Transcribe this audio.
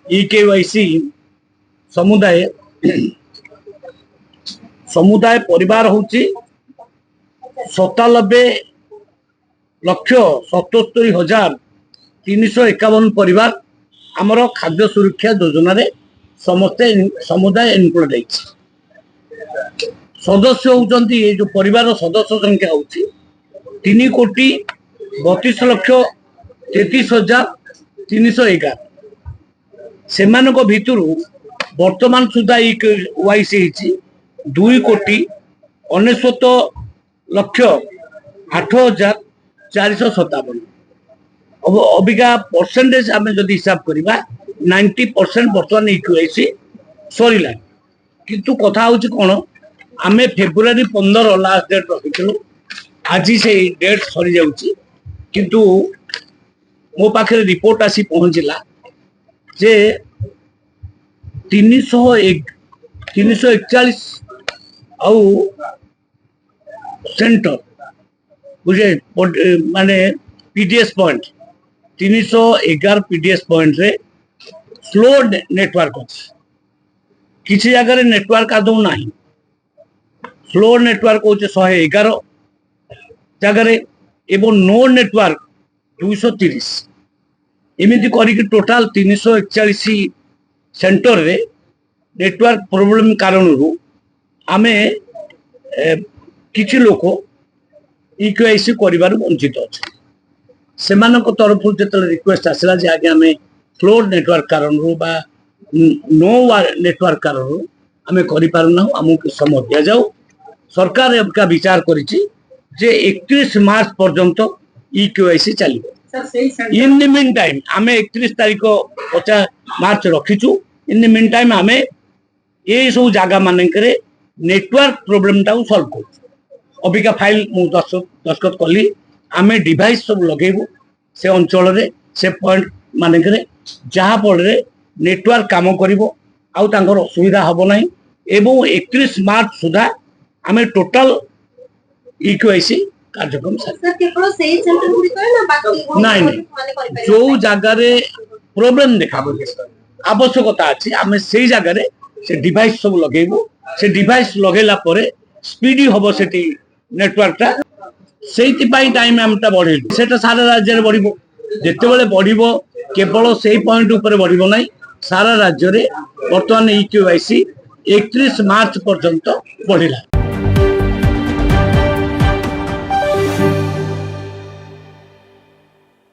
इकेवाईसी समुदाय समुदाय परिवार हूँ 97,77,351 परिवार आमर खाद्य सुरक्षा योजना रे समस्ते समुदाय इनक्लूड है। सदस्य होती ये जो परिवार सदस्य संख्या हूँ 3,32,33,311 से भितर वर्तमान सुधा वाईसी 2,69,08,457 अबिका परसेंटेज आम जदि हिसाब करवा 90% बर्तमान इक्वेसी सरला किंतु कथा हूँ कौन आम फेब्रुआरी 15 लास्ट डेट रखिलु आज से डेट सरी जाउची किंतु मो पाखे रिपोर्ट आसी पहुंचला जे 341 आउ सेंटर बुझे माने पीडीएस पॉइंट 311 पीडीएस पॉइंट रे स्लो नेटवर्क अच्छे किसी जगह नेटवर्क आदौ ना स्लो नेटवर्क हो 111 जगह एवं नो नेटवर्क 230 एमती करिक टोटाल 341 सेंटर रे नेटवर्क प्रॉब्लम कारण आमे किछि लोक इक्वेसी करिबार वंचित अच्छे से तरफ जो रिक्वेस्ट आसला जे आगे आमे स्लो नेटवर्क कारण बा नो नेटवर्क कारण आमे करि पारुना हमको समय दिया जाऊ। सरकार का विचार करिछि जे 31 मार्च पर्यंत इक्वेसी चलिबो। इन द मीन टाइम आमे 31 तारीख 50 मार्च रखीचु। इन द मीन टाइम आमे ये सब जगह मानकरे नेटवर्क प्रॉब्लम टाउ सॉल्व कर अबिका फाइल मु दस्तखत कली आमे डिवाइस सब लगेबू से अंचल रे से पॉइंट मानकरे जहाँ फल नेटवर्क काम करिवो आउ तांकर असुविधा हबो नाही एवं 31 मार्च सुधा आमे टोटल इक्वेसी कार्यक्रम नहीं जो जगह प्रॉब्लम देखा आवश्यकता अच्छी आम से जगह से डिवाइस सब लगेबू से डिवाइस लगेला परे स्पीडी हम से नेटवर्कटा से टाइम आमटा बढ़े से सारा राज्य में बढ़ो जिते बढ़ो केवल से पॉइंट उपर बढ़ो ना सारा राज्य में बर्तमान इक्वेसी 31 मार्च पर्यंत बढ़ला।